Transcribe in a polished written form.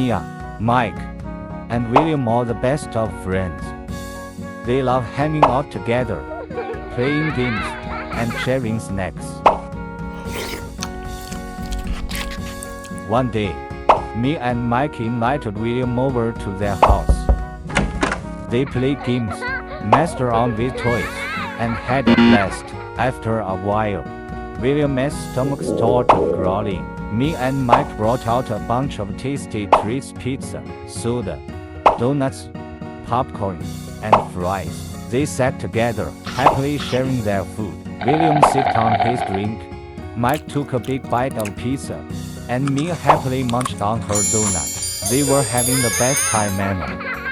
Mia, Mike, and William are the best of friends. They love hanging out together, playing games, and sharing snacks. One day, Mia and Mike invited William over to their house. They played games, messed around with toys, and had a blast. After a while, William's stomach started growling. Mia and Mike brought out a bunch of tasty treats: pizza, soda, donuts, popcorn, and fries. They sat together, happily sharing their food. William sipped on his drink. Mike took a big bite of pizza, and Mia happily munched on her donut. They were having the best time ever.